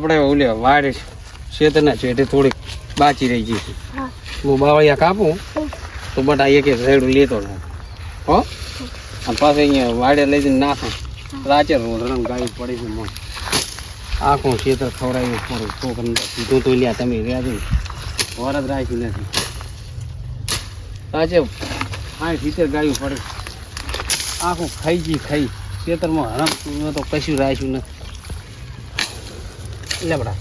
આપણે ઓલે વાડે શેતરના છેટે થોડીક બાચી રહી ગઈ છે. હું બાવળિયા કાપું તો બટા એક એક રેડું લેતો રહું હો. અને પાછું અહીંયા વાડે લઈ જઈને નાખું રાચે રોધણ ગાયું પડી છે મન આખું ખેતર ખવડાવ્યું થોડું છોકરીને કીધું તો લ્યા તમે વ્યાજું વરદ રાખ્યું નથી રાચે 60-70 ગાયું પડે આખું ખાઈ ખેતરમાં હરમ તો કશું રાખ્યું નથી. લે બડા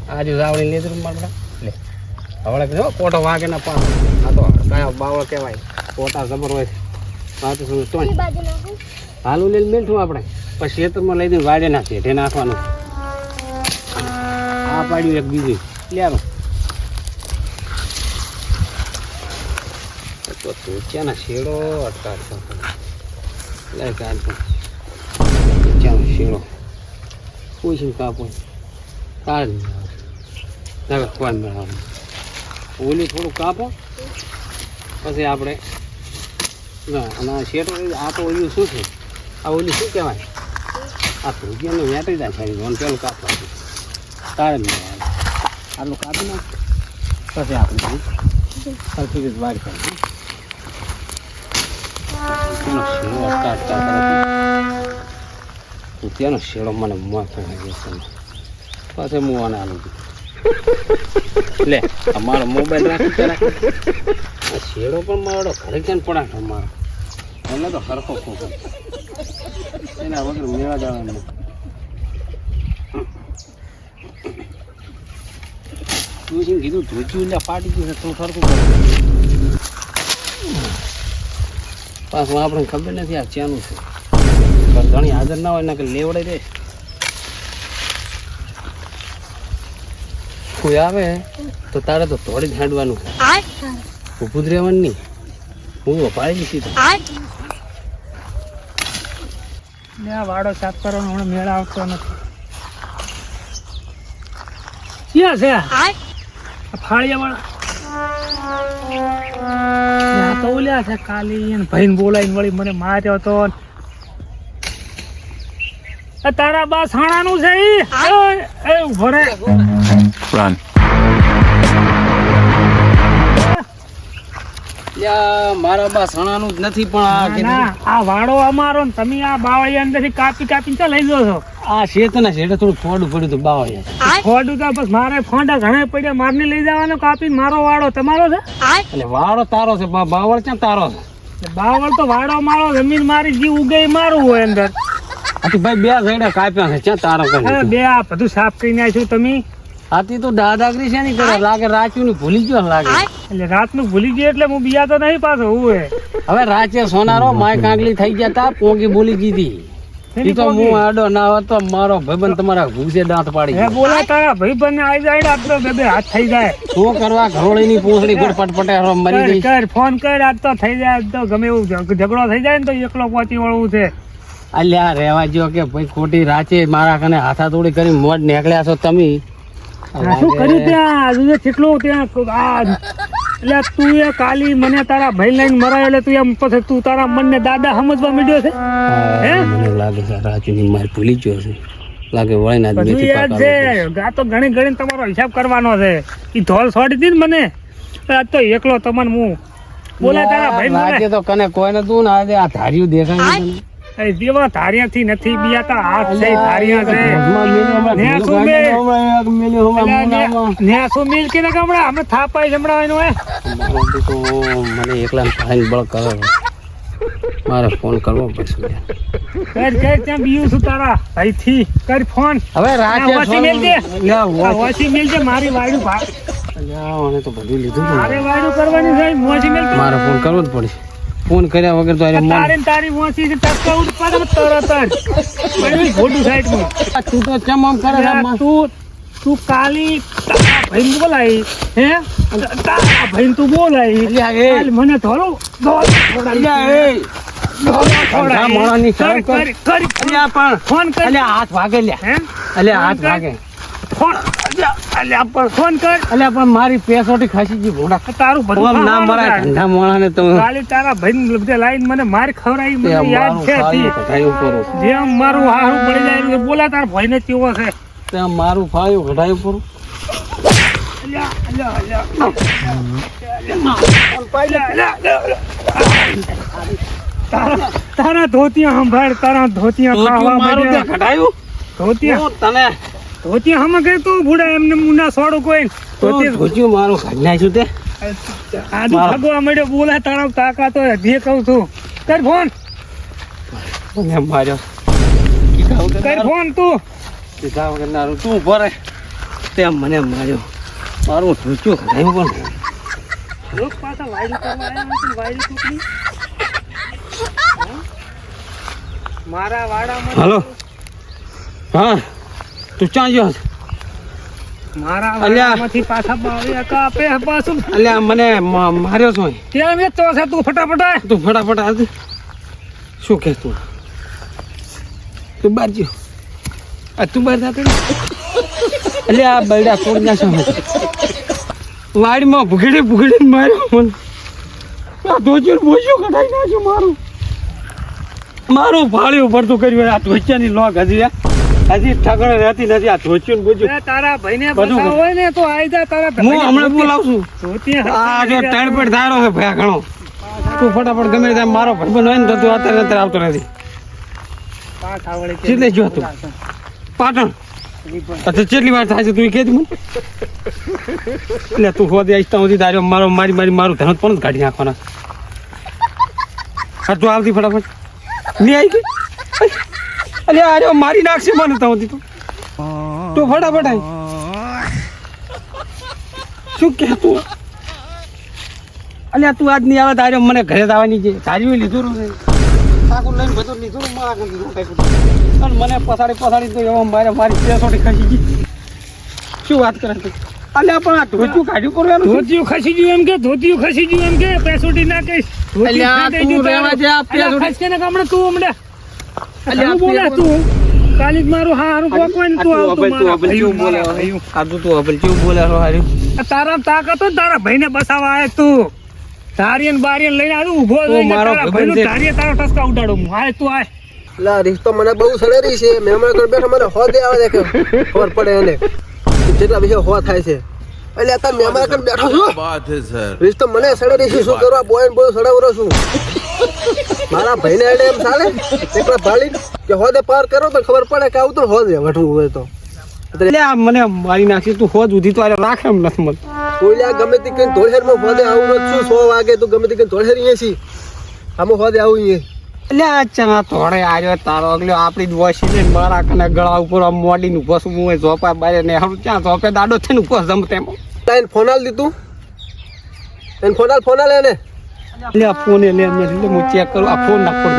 આજે રાવડી લેતું મારા લે હવે જો કોટો વાગે ના પાસ આ તો કયા બાવળ કહેવાય કોટા જબર હોય આ તો શું તો હાલું લઈને બેઠું આપણે પછી ખેતરમાં લઈ દઈને વાડે નાખીએ ઢે નાખવાનું આ પાડ્યું એક બીજું લેવાનું તો તુચ્યાના શેડો અટકાડતો લે કાઢતો તુચ્યાનો શેડો પૂછીને કાપો તાર ના કોણ મેળવવાનું ઓલી થોડું કાપો પછી આપણે ના અને આ શેડો આ તો ઓલું શું છે આ ઓલી શું કહેવાય આ ભૂજિયાનું વેટાઈ જાય છે પેલું કાપવાનું તારે મેળવવાનું આટલું કાપી નાખ પછી આપણે સરખી રીતે વાડ કરીએ ત્યાંનો શેડો મને મોટો પાછળ હું આને આલું લે અમારો મોબાઈલ રાખી આ શેડો પણ મારો ઘરે ક્યાં પડા મારો એટલે તો સરખો ખોખો એના વગર મેળા જવાનું તું શું કીધું ધોચ્યું એટલે પાટી ગયું તો સરખું પાછું આપણે ખબર નથી આ ચેનું છે પણ ઘણી હાજર ના હોય ને કે લેવડે દે કોઈ આવે તો તારે તો થોડી જ હાંડવાનું છે ઊભું જ રહેવાનું નહીં હું વપાડી દીધી તો આ વાડો સાફ કરવાનો હમણાં મેળ આવતો નથી ક્યાં છે ફાળિયા વાળા તો ઓલ્યા છે કાલી ભાઈ બોલાવીને વળી મને માર્યો તો તારા બા સાણાનું છે એ ઉભો રે Run. મારા બા સણાનું જ નથી પણ આ વાડો અમારો ને તમે આ બાવળિયા અંદરથી કાપી કાપીને લઈ જો છો. આ શેતના શેઠે થોડું ફોડું પડ્યું હતું બાવળિયા ફોડું તો બસ મારે ફોંડા ઘણા પડ્યા મારને લઈ જવાનો કાપીને મારો વાડો તમારો છે એટલે વાડો તારો છે બાવળ ક્યાં તારો છે બાવળ તો વાડો મારો જમીન મારી જીવ ઉગે મારું હોય અંદર આથી ભાઈ બે ઘડા કાપ્યા છે ક્યાં તારો કરી બે આ બધું સાફ કરીને આવ્યું તમે આથી તો દાદાગીરી છે નહીં કરે લાગે રાચ્યું ભૂલી ગયો લાગે એટલે રાતનું ભૂલી ગયો એટલે હું બીયા તો નહીં પાછો હું હવે રાચે સોનારો માય કાંગલી થઈ ગયા તા પોગી બોલી ગઈ ઈ તો હું આડો ના હોત તો મારો ભાઈબંધ તમારા ભૂસે દાંત પાડી હે બોલા તારા ભાઈબંધ ને આવી જાય આપડો બે હાથ થઈ જાય શું કરવા ઘરોળી ની પૂંછડી પર પટપટે મરી ગઈ કર ફોન કર આજ તો થઈ જાય આજ તો ગમે એવું ઝઘડો થઈ જાય ને તો એકલો પહોંચી વળવું છે અલ્યા રહેવા જો કે ભાઈ ખોટી રાચે મારા કને હાથા તોડી કરી મોઢ નીકળ્યા છો તમે શું કર્યું ત્યાં કેટલું ત્યાં એટલે તું એ કાલી મને તારા ભાઈ લઈને મરાય એટલે તું એમ પછી તું તારા મનને દાદા સમજવા માંડ્યો છે હે મને લાગે છે રાજુની માર ભૂલી ગયો છે લાગે વળી ના દીધી યાદ છે આ તો ઘણી ઘણી તમારો હિસાબ કરવાનો છે ઈ ધોલ છોડી દી ને મને આજ તો એકલો તમને હું બોલા તારા ભાઈ મને તો કને કોઈને તું ના આ ધાર્યું દેખાય તને એ દેવા ધારિયાથી નથી બીયાતા હાથ છે ધારિયા છે નેસો મિલ કે ના ગમડા અમે થાપાઈ જમડાવાનો હે તો મને એકલા ફાઈન બળ કરો મારે ફોન કરવો પડશે કર ત્યાં બીયું છું તારા ભાઈથી કર ફોન હવે રાતે વાસી મિલ દે મારી વાયડું ભાગ મને તો બધું લીધું મારે વાયડું કરવાની છે મોસી મિલ મારે ફોન કરવો જ પડશે ફોન કર્યા વગર તો તારી મોસી છે ટક્કા ઉડ પર તરત જ ફોટો સાઈડ માં તું તો ચમ આમ કરે તું કાલી ભાઈ બોલાઈ હે ભાઈ તું બોલાઈ મને થોડું ફોન કર હાથ ભાગે હાથ ભાગે ફોન કર પણ મારી પેસોટી ખાસી ગઈ ઘોડા તારું બધું ના મરાય ધંધા મોણા ને તો કાલી તારા ભાઈ બધે લાઈન મને માર ખવરાઈ મને યાદ છે જેમ મારું હારું પડી જાય બોલા તારા ભાઈ ને કેવો છે ત્યાં મારું ફાળ્યું ઘટાયું પૂરું તારા ધોતિયા સંભાળ તારા ધોતિયા ખાવા મારું મળ્યા. ત્યાં ઘટાયું ધોતિયા હું તને ધોતિયા હમ કે તું ભૂડા એમને મુના સોડું કોઈ ધોતિયા ધોતિયું મારું ઘટ નાખ્યું તે આજુ ભગવા મળ્યો બોલા તારા તાકાત હોય જે કહું છું કર ફોન મને માર્યો કર ફોન તું કીધા વગરનારું તું ભરે તેમ મને માર્યો મારું ધોતિયું ઘટાયું પણ લોક પાછા વાયરી કરવા આવ્યા નથી વાયરી કુકની મારા વાડામાં હાલો હા તું ક્યાં ગયો છે? મારા અલ્યા. વાડામાંથી પાછા બાવી કાપે પાછું અલ્યા મને માર્યો છો ત્યાં વેચતો છે તું ફટાફટ આય. તું ફટાફટ આજ શું કે તું તું બહાર ગયો તું બહાર જતો એટલે આ બરડા તોડ નાખ્યો વાડીમાં ભૂગડી માર્યો મને આ ધોચીને ભૂસ્યું કઢાઈ નાખ્યું મારું ફાળ્યું પડતું કર્યું આ ધોચિયાની લોક હજી ઠગડે રહેતી નથી આ ધોચીને ભૂસ્યું એ તારા ભાઈને બધું બતાવો હોય ને તો આઈ જા તારા હું હમણાં બોલાવું છું ધોતિયા આ જો ટાઈડ ધારો છે ભયા ઘણો તું ફટાફટ ગમે ત્યાં મારો ભાઈબંધ હોય ને તો તું અત્યારે આવતો નથી પાછા વળી કે કેટલે જો તું પાટણ અચ્છા કેટલી વાર થાય છે તું કે મને એટલે તું હોદે આવીશ ત્યાં સુધી તારો મારું ધન પણ જ કાઢી નાખવાના હા તું આવતી ફટાફટ નહીં આવી ગઈ અલે આર્યો મારી નાખશે મને ત્યાં સુધી તું ફટાફટ આવી શું કે તું અલ્યા તું આજ નહીં આવે તારે મને ઘરે જ આવવાની છે તારી લીધું ને સાકું લઈને બધું લીધું ને મારા ઘરે લીધું કાંઈ અને મને પછાડી તો એવા મારી પેસોટી ખસી ગઈ શું વાત કરે તું અલ્યા પણ આ ધોચું કાઢ્યું કરવાનું ધોતિયું ખસી ગયું એમ કે ધોતિયું ખસી ગયું એમ કે પેસોટી ના કહીશ અલ્યા તું રહેવા દે આ પેસોટી ખસકે ને હમણાં તું હમણાં અલ્યા હું બોલે તું કાલી જ મારું હારું કોક હોય ને તું આવતું મારા કેવું બોલે ભાઈઓ. આ તું અબલ કેવું બોલે હાર્યું તારા તાકાત હોય ને તારા ભાઈને બસાવા આય તું ધારિયન બારિયન લઈને આવ્યો ઊભો રહીને મારો તારા ભાઈબંધ ભાઈનું છે. ધારિયે તારો ટસકા ઉડાડું હું આય તું આય લા રીસ તો મને બહુ સડેરી છે મેં હમણાં ઘર બેઠા મને હોદે આવે દેખે ખબર પડે એને જેટલા વિશે હો થાય છે એટલે આ તમે અમારા ઘર બેઠો છો રીસ તો મને સડેરી છે શું કરવા બોય બોય સડાવરો છું મારા ભાઈને એટલે એમ ચાલે એકલા ભાળી કે હોદે પાર કરો તો ખબર પડે કે આવું તો હોદે વઠવું હોય તો એટલે આ મને મારી નાખી તું હોજ ઉધી તો આરે રાખે એમ નથી મને તું લ્યા ગમે તે કઈ ધોળેરમાં હોદે આવું જ છું 100 વાગે તું ગમે તે કઈ ધોળેરી છી આમ હોદે આવું એટલે આ ચના થોડે આવ્યો તારો અગલો આપણી જ વસી ને મારા કને ગળા ઉપર આમ મોડીનું ભસું હું ઝોપા બારે ને હારું ક્યાં ઝોપે દાડો થઈને ઉભો જમતે એમ એને ફોન આલ દીધું એને ફોન આલ એને એટલે આ ફોન લે એટલે હું ચેક કરું આ ફોન ના ફોન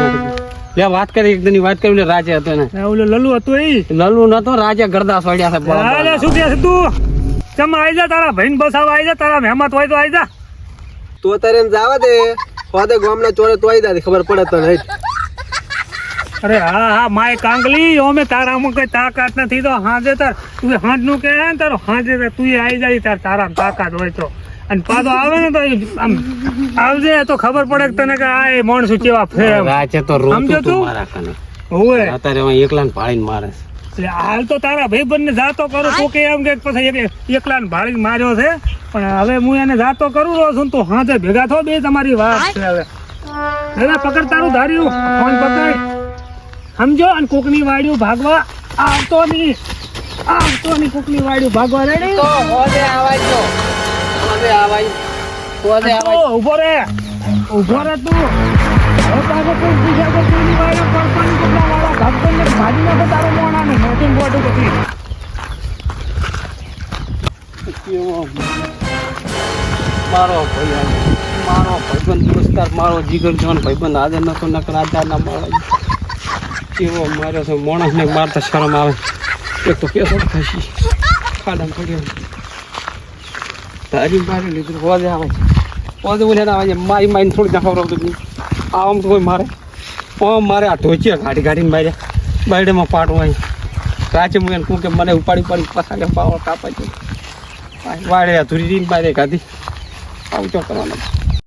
લે વાત કરી એક દિન વાત કરી એટલે રાજે હતો ને ઓલો લલ્લુ હતો એ લલુ નતો રાજે ગરદા સોડ્યા છે અરે શું કે છે તું ચમ આઈ જા તારા ભાઈને બસાવા આઈ જા તારા મહેમત હોય તો આઈ જા તો તારે એને જવા દે હોદે ગામના ચોરે તો આવી જાય ખબર પડે તને હેઠ અરે હા માય કાંગલી ઓમે તારામાં કઈ તાકાત નથી તો હાજે તાર તું હાંજ નું કે ને તારો હાજે તું આઈ જાય તારા તાકાત હોય તો અને પાછો આવે ને તો આમ આવજે તો ખબર પડે કે તને કે આ માણસ કેવા ફેર રાજે તો સમજો રોતું તું? તું મારા કને હોય અત્યારે હું એકલાને ભાળીને મારે છે. એટલે હાલ તો તારા ભાઈબંધ ને જાતો કરું તો કે એમ કે પછી એકલા ને ભાળી માર્યો છે પણ હવે હું એને જાતો કરું રહ્યો છું ને તો હાજે ભેગા થો બે તમારી વાત છે હવે દાદા પકડ તારું ધાર્યું ફોન પકડ સમજો અને કોકની વાડ્યું ભાગવા આવતો નહીં કોકની વાડ્યું ભાગવા રેડી તો હોદે આવાય તો હોદે આવાય હોદે આવાય ઉભો રે તું હવે પાછો કોઈ પૂછ્યા તો કોઈની વાડ્યું પડપાની કેટલા વાળા ભાગતો ને ભાજી નાખો તારો મોણાને નોટિંગ બોર્ડ પછી મારો ભાઈબંધ દોસ્તાર મારો જીગર જોન ભાઈબંધ આજે નતો નકર આધાર ના મારો કેવો માર્યો છે માણસને મારતા શરમ આવે એક તો પેસો ખસી ખાડામાં પડ્યો તારી મારી લીધું હોદે આવે છે હોદે બોલે આવે છે મારીને થોડી ના ખબર આવતું આમ તો કોઈ મારે મારે આ ધોચિયા કાઢીને માર્યા બાયડેમાં પાડવું અહીં રાચે હું એને કહું કે મને ઉપાડી પસાડે પાવર કાપા છે વાડે ધૂરી બારે કાઢી આવું તો કરવાનું